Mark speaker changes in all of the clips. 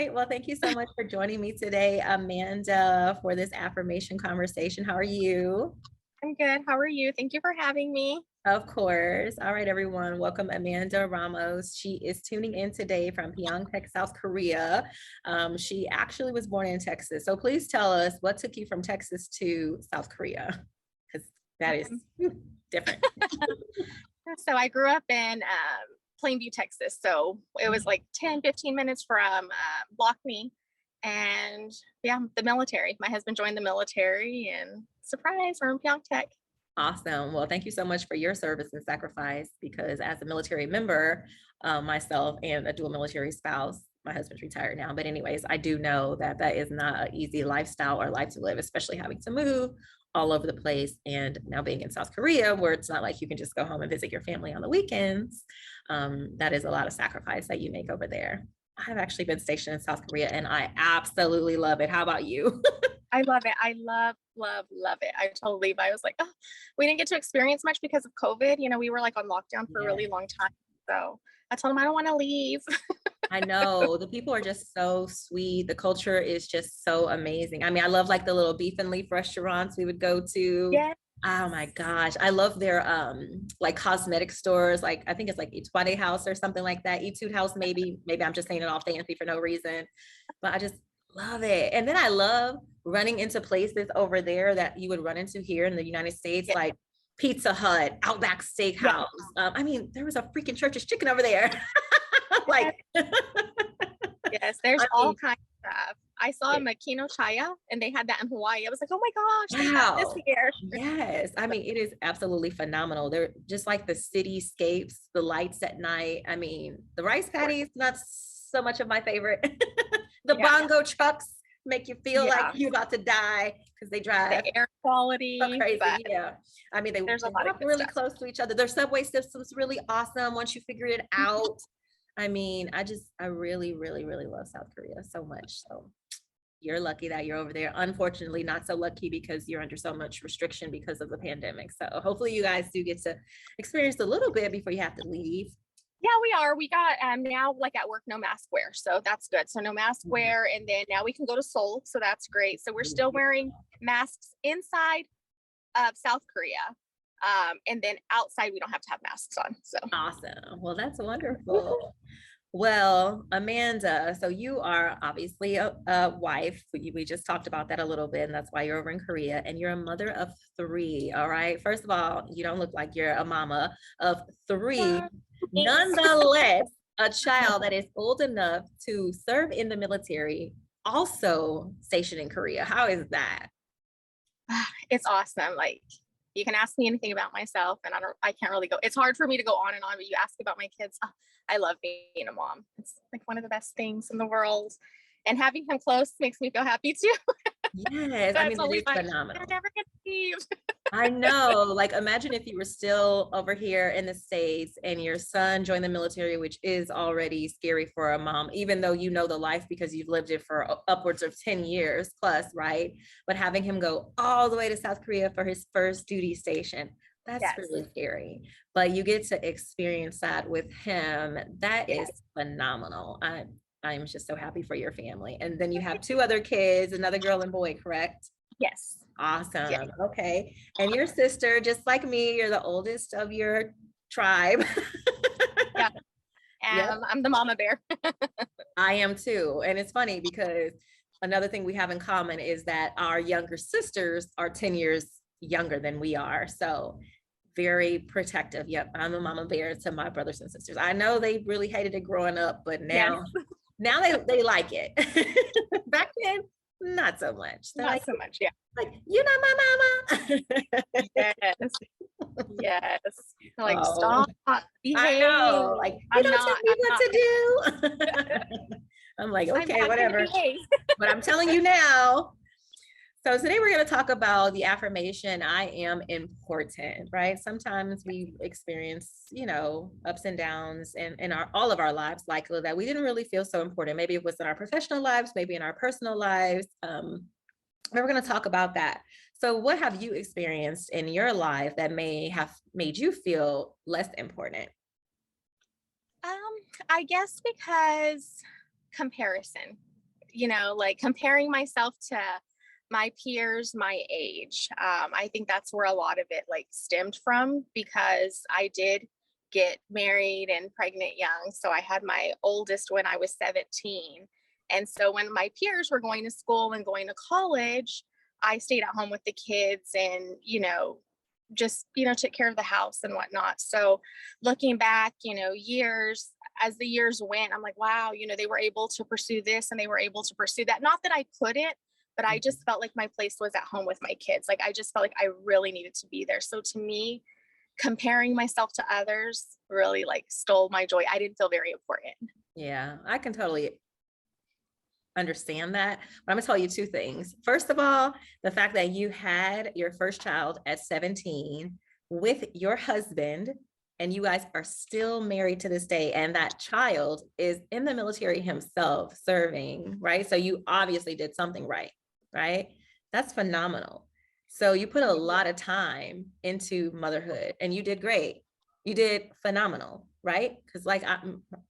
Speaker 1: right. Well, thank you so much for joining me today, Amanda, for this affirmation conversation. How are you?
Speaker 2: I'm good. How are you? Thank you for having me.
Speaker 1: Of course. All right, everyone. Welcome Amanda Ramos. She is tuning in today from Pyeongtaek, South Korea. She actually was born in Texas. So please tell us what took you from Texas to South Korea, because that is
Speaker 2: Um,
Speaker 1: different.
Speaker 2: so I grew up in Plainview, Texas. So it was like 10, 15 minutes from Lockney. And yeah, the military. My husband joined the military and surprise, we're in Pyeongtaek.
Speaker 1: Awesome. Well, thank you so much for your service and sacrifice because as a military member, myself and a dual military spouse, my husband's retired now, but anyways, I do know that that is not an easy lifestyle or life to live, especially having to move all over the place. And now being in South Korea, where it's not like you can just go home and visit your family on the weekends. That is a lot of sacrifice that you make over there. I've actually been stationed in South Korea and I absolutely love it. How about you?
Speaker 2: I love it. I love it. I told Levi, I was like, oh, we didn't get to experience much because of COVID. You know, we were like on lockdown for a
Speaker 1: Yeah.
Speaker 2: really long time. So I told him I don't want to leave.
Speaker 1: I know the people are just so sweet. The culture is just so amazing. I mean, I love like the little beef and leaf restaurants we would go to.
Speaker 2: Yes.
Speaker 1: Oh my gosh. I love their like cosmetic stores. Like I think it's like Etude House or something like that. Etude House, maybe. Maybe I'm just saying it all fancy for no reason. But I just love it. And then I love running into places over there that you would run into here in the United States,
Speaker 2: Yes.
Speaker 1: like Pizza Hut, Outback
Speaker 2: Yes.
Speaker 1: Steakhouse. I mean, there was a freaking Church's Chicken over there.
Speaker 2: Yes.
Speaker 1: Like
Speaker 2: Yes, there's
Speaker 1: I
Speaker 2: all
Speaker 1: mean,
Speaker 2: kinds of stuff. I saw a
Speaker 1: yeah.
Speaker 2: Makino Chaya and they had that in Hawaii. I was like, oh my gosh, they have this
Speaker 1: Wow.
Speaker 2: here.
Speaker 1: Yes. I mean, it is absolutely phenomenal. They're just like the cityscapes, the lights at night. I mean, the rice patties, not so much of my favorite. The
Speaker 2: Yeah.
Speaker 1: bongo trucks make you feel like
Speaker 2: Yeah.
Speaker 1: you're about to die because they drive
Speaker 2: The air
Speaker 1: so
Speaker 2: quality,
Speaker 1: crazy.
Speaker 2: but
Speaker 1: Yeah. I mean,
Speaker 2: there's a
Speaker 1: they
Speaker 2: lot of
Speaker 1: walk
Speaker 2: good
Speaker 1: really
Speaker 2: stuff.
Speaker 1: close to each other. Their subway system's really awesome once you figure it out. I mean, I really, really, really love South Korea so much. So you're lucky that you're over there. Unfortunately, not so lucky because you're under so much restriction because of the pandemic. So hopefully you guys do get to experience a little bit before you have to leave.
Speaker 2: Yeah, we are. We got now like at work, no mask wear. So that's good. So no mask wear. And then now we can go to Seoul. So that's great. So we're still wearing masks inside of South Korea. And then outside we don't have to have masks on. So
Speaker 1: Awesome. Well, that's wonderful. Well, Amanda, so you are obviously a wife. We just talked about that a little bit, and that's why you're over in Korea, and you're a mother of three. All right. First of all, you don't look like you're a mama of three.
Speaker 2: thanks.
Speaker 1: Nonetheless, a child that is old enough to serve in the military, also stationed in Korea. How is that?
Speaker 2: It's awesome. Like you can ask me anything about myself and I can't really go. It's hard for me to go on and on, but you ask about my kids. Oh, I love being a mom. It's like one of the best things in the world. And having him close makes me feel happy too.
Speaker 1: Yes, I
Speaker 2: That's
Speaker 1: mean, it
Speaker 2: always
Speaker 1: is
Speaker 2: like, they're
Speaker 1: phenomenal.
Speaker 2: never gonna leave.
Speaker 1: I know. Like, imagine if you were still over here in the States and your son joined the military, which is already scary for a mom, even though you know the life because you've lived it for upwards of 10 years plus, right? But having him go all the way to South Korea for his first duty station, that's
Speaker 2: Yes.
Speaker 1: really scary. But you get to experience that with him. That is
Speaker 2: Yes.
Speaker 1: phenomenal. I'm just so happy for your family. And then you have two other kids, another girl and boy, correct?
Speaker 2: Yes. Yes.
Speaker 1: Awesome. Okay. And your sister, just like me, you're the oldest of your tribe.
Speaker 2: Yeah.
Speaker 1: Yep,
Speaker 2: I'm the mama bear.
Speaker 1: I am too. And it's funny because another thing we have in common is that our younger sisters are 10 years younger than we are. So very protective. Yep, I'm a mama bear to my brothers and sisters. I know they really hated it growing up, but
Speaker 2: Yes.
Speaker 1: now they like it. Back then, not so much. They're
Speaker 2: Not so much. Yeah.
Speaker 1: like, you're not my mama.
Speaker 2: Yes. Yes. Like,
Speaker 1: Oh,
Speaker 2: stop,
Speaker 1: I
Speaker 2: behave.
Speaker 1: know. Like, you don't tell me
Speaker 2: I'm
Speaker 1: what
Speaker 2: not
Speaker 1: to
Speaker 2: gonna,
Speaker 1: do. I'm like, okay,
Speaker 2: I'm gonna
Speaker 1: whatever.
Speaker 2: behave.
Speaker 1: But I'm telling you now. So today we're going to talk about the affirmation, I am important, right? Sometimes we experience, ups and downs in our all of our lives, likely that we didn't really feel so important. Maybe it was in our professional lives, maybe in our personal lives. We're going to talk about that. So what have you experienced in your life that may have made you feel less important?
Speaker 2: Um, I guess because comparison. like comparing myself to my peers my age. I think that's where a lot of it like stemmed from, because I did get married and pregnant young. So I had my oldest when I was 17. And so when my peers were going to school and going to college, I stayed at home with the kids and, just, took care of the house and whatnot. So looking back, years, as the years went, I'm like, wow, they were able to pursue this and they were able to pursue that. Not that I couldn't, but I just felt like my place was at home with my kids. Like I just felt like I really needed to be there. So to me, comparing myself to others really like stole my joy. I didn't feel very important.
Speaker 1: Yeah, I can totally understand that. But I'm gonna tell you two things. First of all, the fact that you had your first child at 17 with your husband, and you guys are still married to this day, and that child is in the military himself serving, right? So you obviously did something right, right? That's phenomenal. So you put a lot of time into motherhood and you did great. You did phenomenal, right? Because like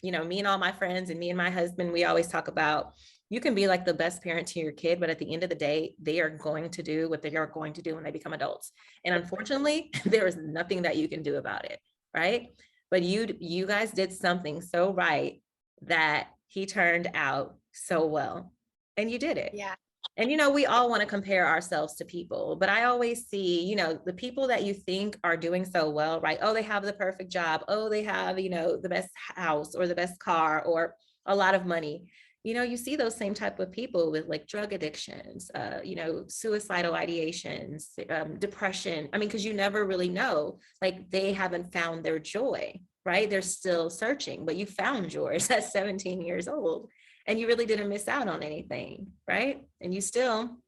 Speaker 1: me and all my friends and me and my husband, we always talk about, you can be like the best parent to your kid, but at the end of the day, they are going to do what they are going to do when they become adults. And unfortunately, there is nothing that you can do about it, right? But you guys did something so right that he turned out so well, and you did it.
Speaker 2: Yeah.
Speaker 1: And, we all want to compare ourselves to people, but I always see, the people that you think are doing so well, right? Oh, they have the perfect job. Oh, they have, the best house or the best car or a lot of money. You see those same type of people with like drug addictions, suicidal ideations, depression. I mean, because you never really know, like they haven't found their joy, right? They're still searching, but you found yours at 17 years old. And you really didn't miss out on anything, right? And you still,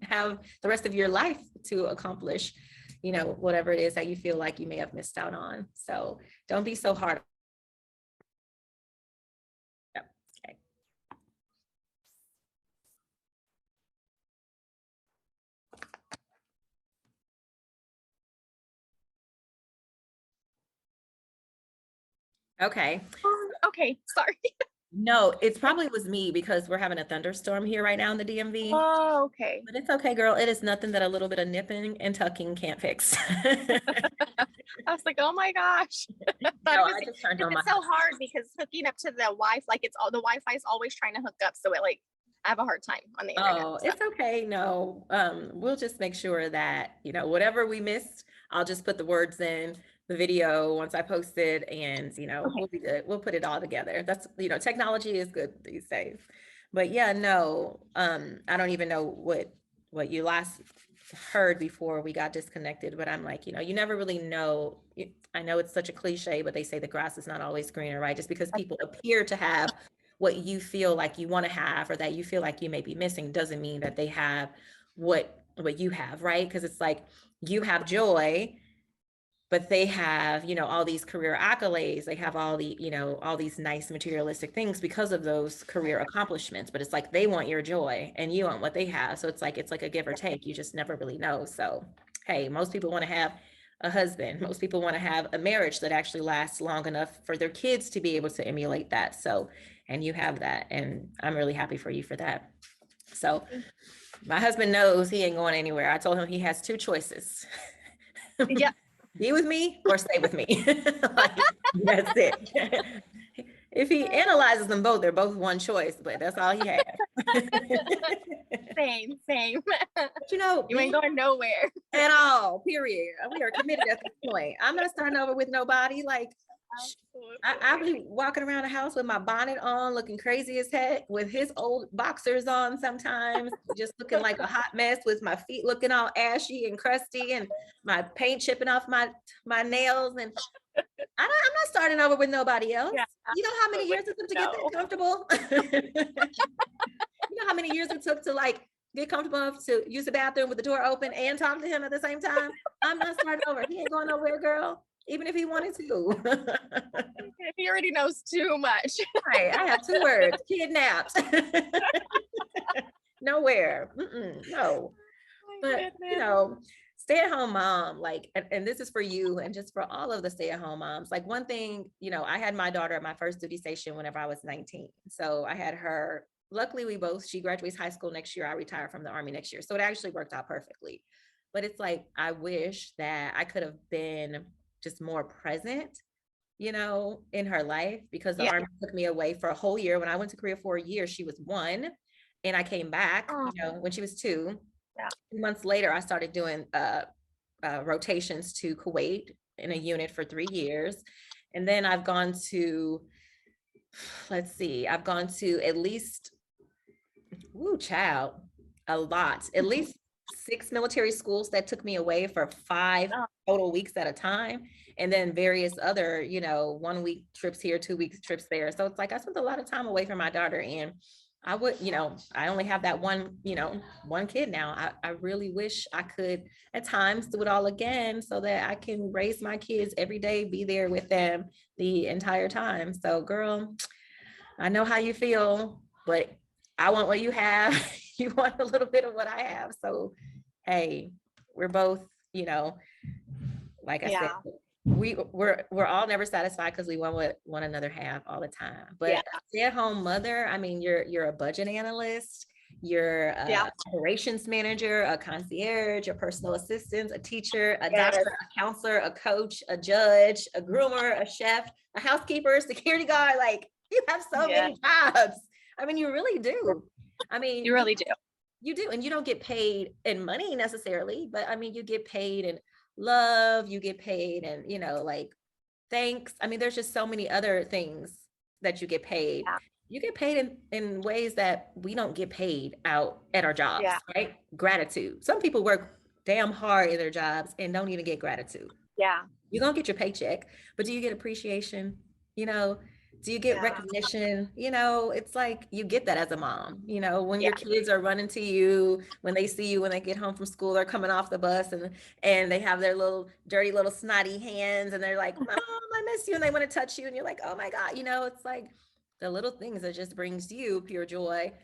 Speaker 1: have the rest of your life to accomplish, whatever it is that you feel like you may have missed out on. So don't be so hard. Okay. Okay.
Speaker 2: Okay. Sorry.
Speaker 1: No, it probably was me because we're having a thunderstorm here right now in the DMV.
Speaker 2: Oh, okay.
Speaker 1: But it's okay, girl. It is nothing that a little bit of nipping and tucking can't fix.
Speaker 2: I was like, oh my gosh.
Speaker 1: No, I just turned on my.
Speaker 2: It's so hard because hooking up to the Wi-Fi, like it's all the Wi-Fi is always trying to hook up. So it like I have a hard time on the internet.
Speaker 1: Oh, it's okay. No, we'll just make sure that, whatever we missed, I'll just put the words in the video once I post it, and, we'll be good. We'll put it all together. That's, technology is good these days. But yeah, no, I don't even know what you last heard before we got disconnected, but I'm like, you never really know. I know it's such a cliche, but they say the grass is not always greener, right? Just because people appear to have what you feel like you want to have or that you feel like you may be missing doesn't mean that they have what you have, right? Because it's like you have joy, but they have, all these career accolades. They have all the, all these nice materialistic things because of those career accomplishments. But it's like they want your joy and you want what they have. So it's like a give or take. You just never really know. So, hey, most people want to have a husband. Most people want to have a marriage that actually lasts long enough for their kids to be able to emulate that. So, and you have that. And I'm really happy for you for that. So my husband knows he ain't going anywhere. I told him he has two choices.
Speaker 2: Yeah.
Speaker 1: Be with me or stay with me. Like, that's it. If he analyzes them both, they're both one choice, but that's all he has.
Speaker 2: Same. But you ain't going nowhere
Speaker 1: at all, period. We are committed at this point. I'm not starting over with nobody. Like, I'll be walking around the house with my bonnet on, looking crazy as heck, with his old boxers on sometimes, just looking like a hot mess, with my feet looking all ashy and crusty and my paint chipping off my nails. And I'm not starting over with nobody else. Yeah, you know how many years it took to get that comfortable? You know how many years it took to like get comfortable enough to use the bathroom with the door open and talk to him at the same time? I'm not starting over. He ain't going nowhere, girl. Even if he wanted to.
Speaker 2: He already knows too much.
Speaker 1: Right, I have two words: kidnapped. Nowhere. No. But stay-at-home mom, like, and this is for you and just for all of the stay-at-home moms. Like, one thing, I had my daughter at my first duty station whenever I was 19. So I had her luckily she graduates high school next year. I retire from the Army next year. So it actually worked out perfectly. But it's like, I wish that I could have been just more present, in her life, because the
Speaker 2: Yeah.
Speaker 1: Army took me away for a whole year. When I went to Korea for a year, she was 1, and I came back,
Speaker 2: Oh,
Speaker 1: when she was 2.
Speaker 2: yeah.
Speaker 1: 2 months later, I started doing rotations to Kuwait in a unit for 3 years. And then I've gone to, let's see, I've gone to at least, child, a lot, at least 6 military schools that took me away for 5
Speaker 2: Oh,
Speaker 1: total weeks at a time. And then various other, 1 week trips here, 2 weeks trips there. So it's like, I spent a lot of time away from my daughter, and I would, I only have that one kid now. I really wish I could at times do it all again so that I can raise my kids every day, be there with them the entire time. So girl, I know how you feel, but I want what you have. You want a little bit of what I have. So, hey, we're both, like I said,
Speaker 2: yeah.
Speaker 1: we're all never satisfied because we want what one another have all the time. But
Speaker 2: Yeah.
Speaker 1: stay-at-home mother, I mean, you're a budget analyst, you're
Speaker 2: Yeah.
Speaker 1: a operations manager, a concierge, a personal assistant, a teacher, a
Speaker 2: Yes.
Speaker 1: doctor, a counselor, a coach, a judge, a groomer, a chef, a housekeeper, security guard. Like, you have so
Speaker 2: Yeah.
Speaker 1: many jobs. I mean, you really do. I mean,
Speaker 2: You really do.
Speaker 1: you do, and you don't get paid in money necessarily, but I mean, you get paid in love, you get paid, and like, thanks. I mean, there's just so many other things that you get paid.
Speaker 2: Yeah.
Speaker 1: You get paid in ways that we don't get paid out at our jobs,
Speaker 2: Yeah.
Speaker 1: right? Gratitude. Some people work damn hard in their jobs and don't even get gratitude.
Speaker 2: Yeah.
Speaker 1: You're gonna get your paycheck, but do you get appreciation? You know, do you get
Speaker 2: Yeah.
Speaker 1: recognition? It's like you get that as a mom, when
Speaker 2: Yeah.
Speaker 1: your kids are running to you, when they see you, when they get home from school, they're coming off the bus, and they have their little dirty little snotty hands, and they're like, Mom, I miss you, and they want to touch you, and you're like, oh my God, it's like the little things that just brings you pure joy. A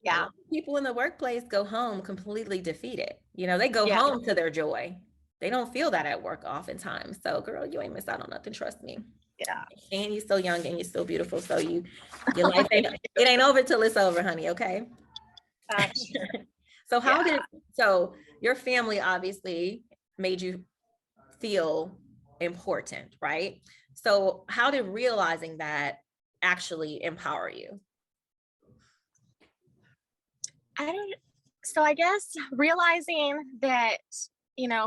Speaker 2: Yeah.
Speaker 1: lot of people in the workplace go home completely defeated. They go
Speaker 2: Yeah.
Speaker 1: home to their joy. They don't feel that at work oftentimes. So girl, you ain't miss out on nothing, trust me.
Speaker 2: Yeah.
Speaker 1: And you're so young and you're still beautiful. So your life it ain't over till it's over, honey. Okay.
Speaker 2: Sure.
Speaker 1: So
Speaker 2: Yeah.
Speaker 1: so your family obviously made you feel important, right? So how did realizing that actually empower you?
Speaker 2: So I guess realizing that,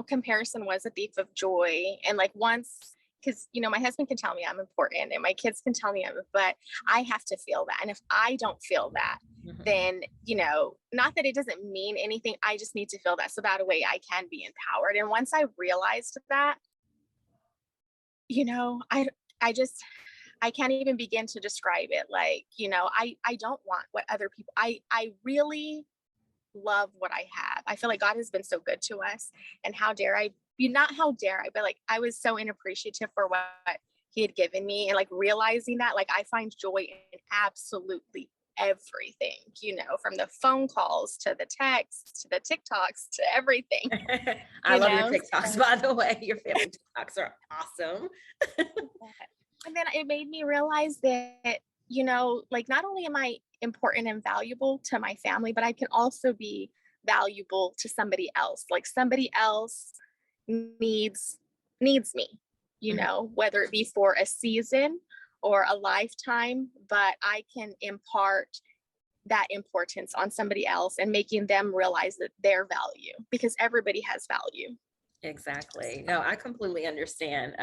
Speaker 2: comparison was a thief of joy. And like once, because, my husband can tell me I'm important and my kids can tell me but I have to feel that. And if I don't feel that,
Speaker 1: Mhm.
Speaker 2: then, not that it doesn't mean anything. I just need to feel that. So that way I can be empowered. And once I realized that, I just, I can't even begin to describe it. Like, I don't want what other people, I really love what I have. I feel like God has been so good to us. And how dare I be, not how dare I, but like I was so inappreciative for what he had given me. And like realizing that, like I find joy in absolutely everything, from the phone calls to the texts to the TikToks to everything.
Speaker 1: I love your
Speaker 2: know?
Speaker 1: TikToks, by the way. Your family TikToks are awesome.
Speaker 2: And then it made me realize that, like not only am I important and valuable to my family, but I can also be valuable to somebody else. Like somebody else needs me,
Speaker 1: Mhm.
Speaker 2: whether it be for a season or a lifetime, but I can impart that importance on somebody else and making them realize that their value, because everybody has value.
Speaker 1: Exactly. No, I completely understand.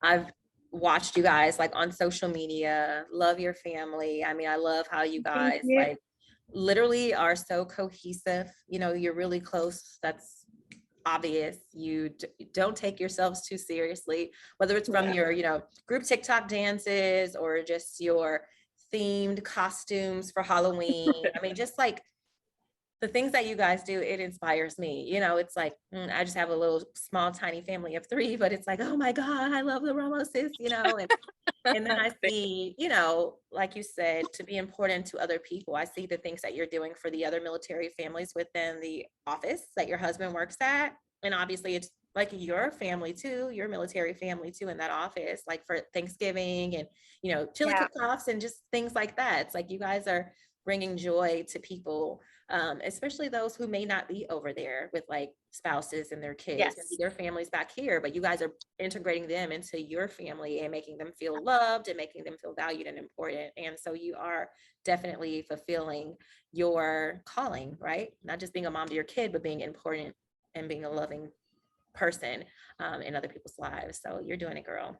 Speaker 1: I've watched you guys like on social media, love your family. I mean, I love how you
Speaker 2: Thank
Speaker 1: guys
Speaker 2: you.
Speaker 1: like literally are so cohesive. You're really close. That's obvious. You don't take yourselves too seriously, whether it's from
Speaker 2: Yeah.
Speaker 1: your, group TikTok dances or just your themed costumes for Halloween. I mean, just like the things that you guys do, it inspires me. It's like, I just have a little small, tiny family of 3, but it's like, oh my God, I love the Ramoses, and then I see, like you said, to be important to other people. I see the things that you're doing for the other military families within the office that your husband works at. And obviously it's like your family too, your military family too, in that office, like for Thanksgiving and, chili
Speaker 2: Yeah.
Speaker 1: cook-offs and just things like that. It's like you guys are bringing joy to people, especially those who may not be over there with like spouses and their kids. Maybe
Speaker 2: Yes.
Speaker 1: their families back here, but you guys are integrating them into your family and making them feel loved and making them feel valued and important. And so you are definitely fulfilling your calling, right? Not just being a mom to your kid, but being important and being a loving person in other people's lives. So you're doing it, girl,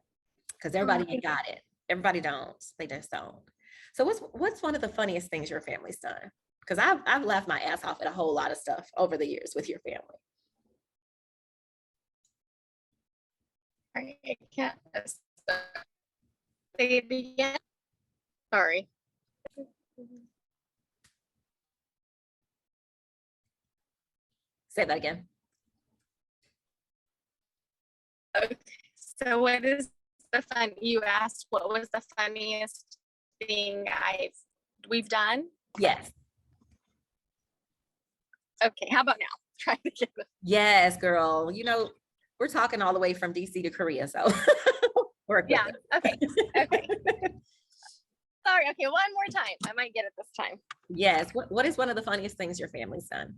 Speaker 1: because everybody ain't got it. Everybody don't. They just don't. So what's one of the funniest things your family's done? Because I've laughed my ass off at a whole lot of stuff over the years with your family.
Speaker 2: I can't say it again. Sorry.
Speaker 1: Say that again.
Speaker 2: Okay. So what is the fun? You asked what was the funniest thing we've done?
Speaker 1: Yes.
Speaker 2: Okay. How about now? Try to get it.
Speaker 1: Yes, girl. You know, we're talking all the way from DC to Korea, so work with
Speaker 2: Yeah.
Speaker 1: it.
Speaker 2: Okay. Okay. Sorry. Okay. One more time. I might get it this time.
Speaker 1: Yes. What is one of the funniest things your family's done?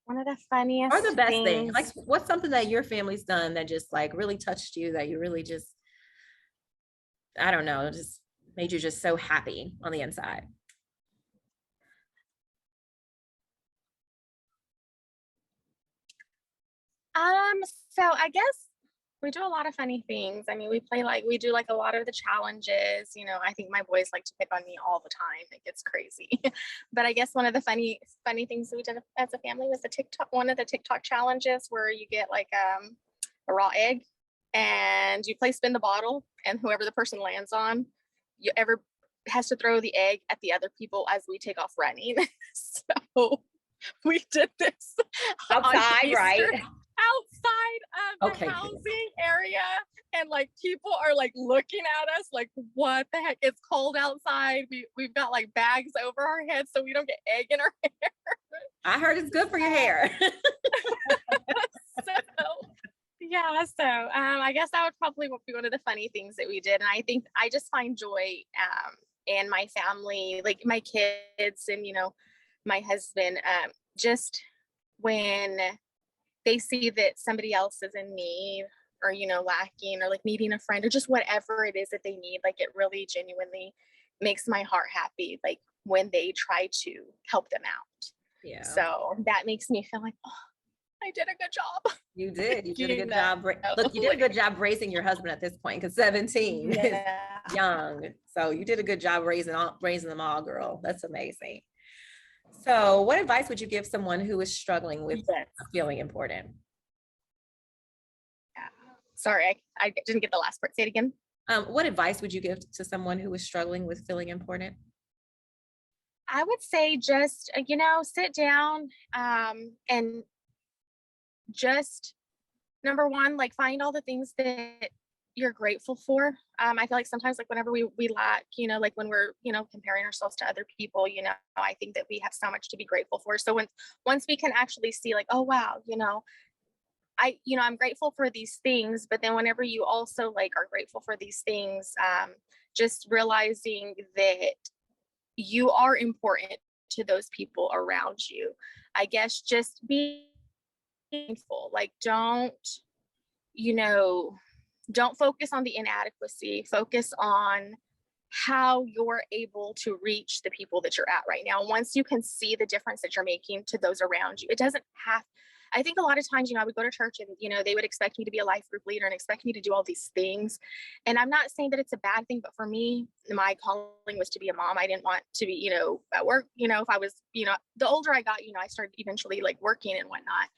Speaker 2: One of the funniest
Speaker 1: Or the best
Speaker 2: things.
Speaker 1: thing? Like, what's something that your family's done that just like really touched you, that you really just, I don't know, just made you just so happy on the inside?
Speaker 2: So I guess we do a lot of funny things. I mean, we do like a lot of the challenges. You know, I think my boys like to pick on me all the time. It gets crazy. But I guess one of the funny things that we did as a family was one of the TikTok challenges where you get like a raw egg and you play spin the bottle, and whoever the person lands on, you ever has to throw the egg at the other people as we take off running. So we did this
Speaker 1: Outside, right?
Speaker 2: Outside of the housing area, and like people are like looking at us like, what the heck? It's cold outside. We've got like bags over our heads so we don't get egg in our hair.
Speaker 1: I heard it's good for your hair.
Speaker 2: I guess that would probably be one of the funny things that we did. And I think I just find joy in my family, like my kids and, you know, my husband, just when they see that somebody else is in need or, you know, lacking or like needing a friend or just whatever it is that they need, like it really genuinely makes my heart happy. Like when they try to help them out.
Speaker 1: Yeah.
Speaker 2: So that makes me feel like, oh, I did a good job.
Speaker 1: You did. You did a good job. Look, you did a good job raising your husband at this point, because 17 is young. So you did a good job raising them all, girl. That's amazing. So what advice would you give someone who is struggling with feeling important?
Speaker 2: Sorry, I didn't get the last part. Say it again.
Speaker 1: What advice would you give to someone who is struggling with feeling important?
Speaker 2: I would say just, you know, sit down and just, number one, like find all the things that you're grateful for. I feel like sometimes like whenever we lack, you know, like when we're, you know, comparing ourselves to other people, you know, I think that we have so much to be grateful for. So once we can actually see like, oh, wow, you know, I'm grateful for these things, but then whenever you also like are grateful for these things, just realizing that you are important to those people around you. I guess just be thankful. Like don't focus on the inadequacy, focus on how you're able to reach the people that you're at right now. Once you can see the difference that you're making to those around you, it doesn't have, I think a lot of times, you know, I would go to church and, you know, they would expect me to be a life group leader and expect me to do all these things. And I'm not saying that it's a bad thing, but for me, my calling was to be a mom. I didn't want to be, you know, at work, you know, if I was, you know, the older I got, you know, I started eventually like working and whatnot.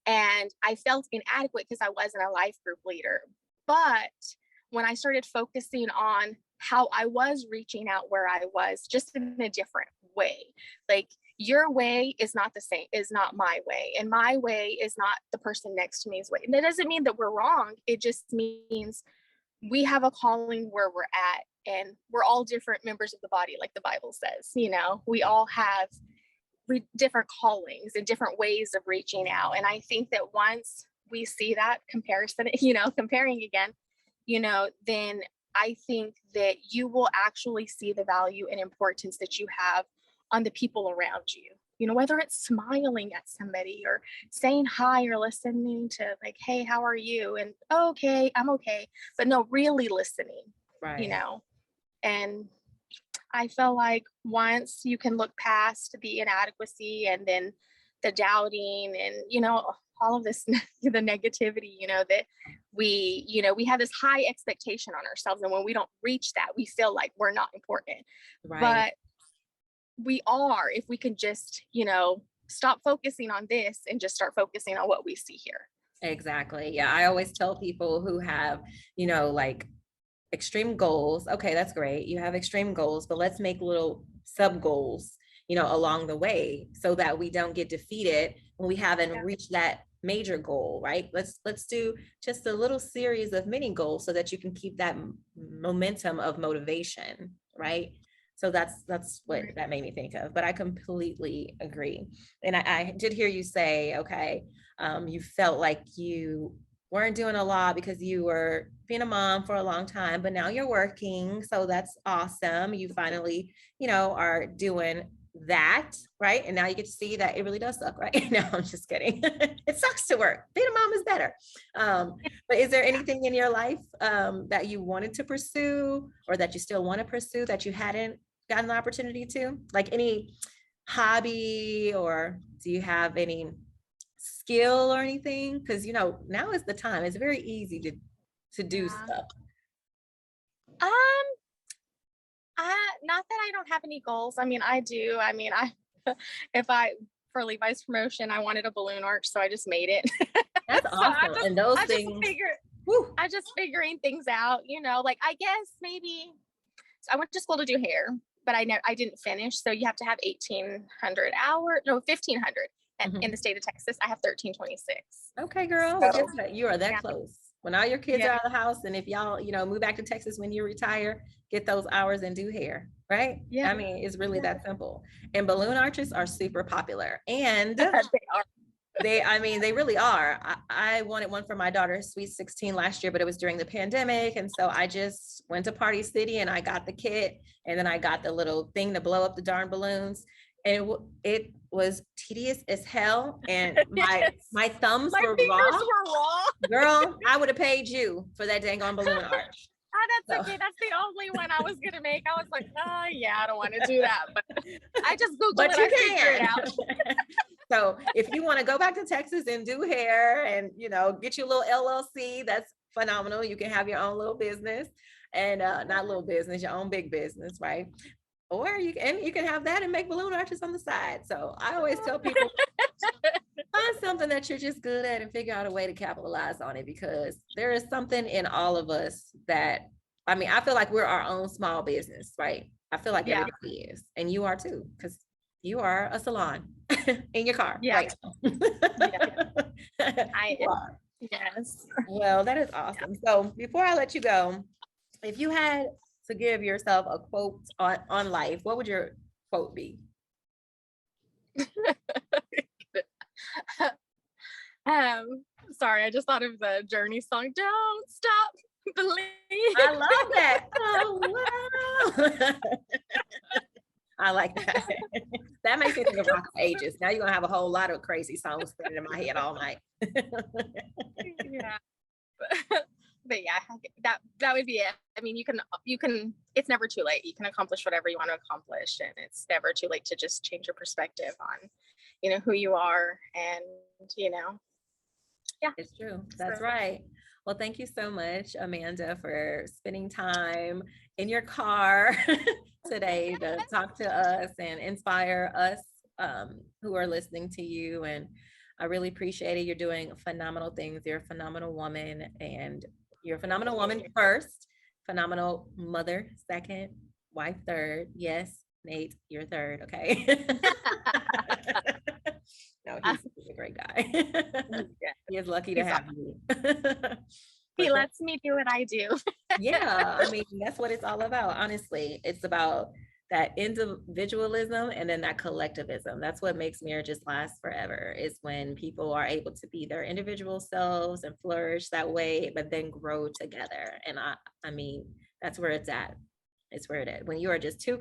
Speaker 2: And I felt inadequate because I wasn't a life group leader. But when I started focusing on how I was reaching out where I was, just in a different way, like your way is not the same, is not my way. And my way is not the person next to me's way. And that doesn't mean that we're wrong. It just means we have a calling where we're at, and we're all different members of the body, like the Bible says. You know, we all have different callings and different ways of reaching out. And I think that once we see that comparison, you know, comparing again, you know, then I think that you will actually see the value and importance that you have on the people around you. You know, whether it's smiling at somebody or saying hi or listening to like, hey, how are you? And oh, okay, I'm okay. But no, really listening, you
Speaker 1: Right.
Speaker 2: know. And I feel like once you can look past the inadequacy and then the doubting and, you know, all of this, the negativity, you know, that we have this high expectation on ourselves. And when we don't reach that, we feel like we're not important.
Speaker 1: Right.
Speaker 2: But we are, if we can just, you know, stop focusing on this and just start focusing on what we see here.
Speaker 1: Exactly. Yeah. I always tell people who have, like extreme goals. Okay, that's great. You have extreme goals, but let's make little sub goals, along the way so that we don't get defeated when we haven't
Speaker 2: Yeah.
Speaker 1: reached that major goal, right? Let's do just a little series of mini goals so that you can keep that momentum of motivation, right? So that's what that made me think of, but I completely agree. And I did hear you say, okay, you felt like you weren't doing a lot because you were being a mom for a long time, but now you're working. So that's awesome. You finally, are doing that, right? And now you get to see that it really does suck, right? No, I'm just kidding. It sucks to work. Being a mom is better. But is there anything in your life that you wanted to pursue or that you still want to pursue that you hadn't gotten the opportunity to? Like any hobby, or do you have any skill or anything? Because now is the time. It's very easy to do
Speaker 2: Yeah.
Speaker 1: stuff.
Speaker 2: Um, not that I don't have any goals. I mean, I do. I mean, if I, for Levi's promotion, I wanted a balloon arch, so I just made it.
Speaker 1: That's
Speaker 2: So
Speaker 1: awesome. And those
Speaker 2: I just
Speaker 1: things,
Speaker 2: figure,
Speaker 1: whew,
Speaker 2: I just figuring things out, you know, like I guess maybe, so I went to school to do hair, but I didn't finish. So you have to have 1,800 hours, no, 1,500. And in
Speaker 1: mhm.
Speaker 2: the state of Texas, I have 1,326.
Speaker 1: Okay, girl. Well,
Speaker 2: So
Speaker 1: guess what? You are that
Speaker 2: yeah,
Speaker 1: close. When all your kids
Speaker 2: yeah,
Speaker 1: are out of the house, and if y'all, move back to Texas when you retire, get those hours and do hair, right?
Speaker 2: yeah,
Speaker 1: I mean, it's really
Speaker 2: yeah.
Speaker 1: that simple. And balloon arches are super popular. And
Speaker 2: They are.
Speaker 1: they really are. I wanted one for my daughter's sweet 16 last year, but it was during the pandemic. And so I just went to Party City and I got the kit, and then I got the little thing to blow up the darn balloons. And it was tedious as hell. And
Speaker 2: Yes.
Speaker 1: my thumbs
Speaker 2: My
Speaker 1: were
Speaker 2: fingers
Speaker 1: raw.
Speaker 2: were raw.
Speaker 1: Girl, I would have paid you for that dang on balloon arch.
Speaker 2: That's
Speaker 1: So,
Speaker 2: okay. That's the only one I was gonna make. I was like, oh yeah, I don't want to do that. But I just Googled
Speaker 1: but
Speaker 2: it.
Speaker 1: you
Speaker 2: I figured it
Speaker 1: can.
Speaker 2: out.
Speaker 1: So if you want to go back to Texas and do hair and, get your little LLC, that's phenomenal. You can have your own little business, and not little business, your own big business, right? Or you can have that and make balloon arches on the side. So I always tell people, find something that you're just good at and figure out a way to capitalize on it, because there is something in all of us that, I mean, I feel like we're our own small business, right? I feel like
Speaker 2: Yeah,
Speaker 1: everybody is, and you are too, because you are a salon in your car
Speaker 2: yeah,
Speaker 1: right
Speaker 2: yeah.
Speaker 1: now.
Speaker 2: I
Speaker 1: You are.
Speaker 2: yes.
Speaker 1: Well, that is
Speaker 2: Yeah.
Speaker 1: awesome. So before I let you go, if you had to give yourself a quote on life, what would your quote be?
Speaker 2: Sorry, I just thought of the Journey song. Don't stop
Speaker 1: I
Speaker 2: believing.
Speaker 1: love that. Oh, wow. I like that. That makes me think of Rock of Ages. Now you're gonna have a whole lot of crazy songs spinning in my head all night.
Speaker 2: Yeah. But yeah, that would be it. I mean, you can it's never too late. You can accomplish whatever you want to accomplish, and it's never too late to just change your perspective on, who you are, and yeah.
Speaker 1: It's true.
Speaker 2: So
Speaker 1: That's right. Well, thank you so much, Amanda, for spending time in your car today to talk to us and inspire us, who are listening to you. And I really appreciate it. You're doing phenomenal things. You're a phenomenal woman, and you're a phenomenal woman first, phenomenal mother second, wife third. Yes, Nate, you're third. Okay. No, he's a great guy.
Speaker 2: yeah,
Speaker 1: He is lucky to
Speaker 2: he's
Speaker 1: have you.
Speaker 2: he
Speaker 1: But
Speaker 2: lets me do what I do.
Speaker 1: yeah, I mean, that's what it's all about. Honestly, it's about that individualism and then that collectivism. That's what makes marriages last forever, is when people are able to be their individual selves and flourish that way, but then grow together. And I mean, that's where it's at. It's where it is. When you are just too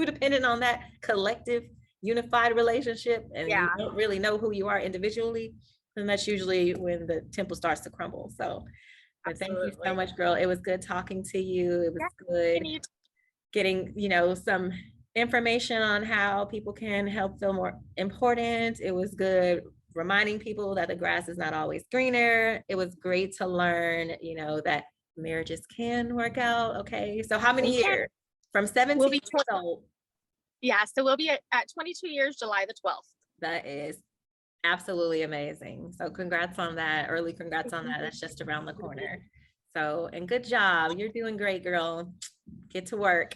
Speaker 1: dependent on that collective unified relationship and you
Speaker 2: Yeah,
Speaker 1: don't really know who you are individually, then that's usually when the temple starts to crumble. So, but thank you so
Speaker 2: absolutely.
Speaker 1: much, girl. It was good talking to you. It was
Speaker 2: Yeah,
Speaker 1: good
Speaker 2: and you
Speaker 1: getting, some information on how people can help feel more important. It was good reminding people that the grass is not always greener. It was great to learn, that marriages can work out. Okay. So how many
Speaker 2: they can.
Speaker 1: years? From
Speaker 2: We'll
Speaker 1: 17
Speaker 2: be
Speaker 1: years old.
Speaker 2: yeah, so we'll be at 22 years, July the 12th.
Speaker 1: That is absolutely amazing. So congrats on that. Early congrats on that. That's just around the corner. So, and good job. You're doing great, girl. Get to work.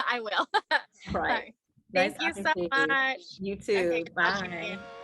Speaker 2: I will. All
Speaker 1: Right.
Speaker 2: right.
Speaker 1: Nice
Speaker 2: Thank you
Speaker 1: talking
Speaker 2: so
Speaker 1: to you.
Speaker 2: much.
Speaker 1: You
Speaker 2: Okay,
Speaker 1: too.
Speaker 2: talk to you
Speaker 1: Bye.
Speaker 2: soon.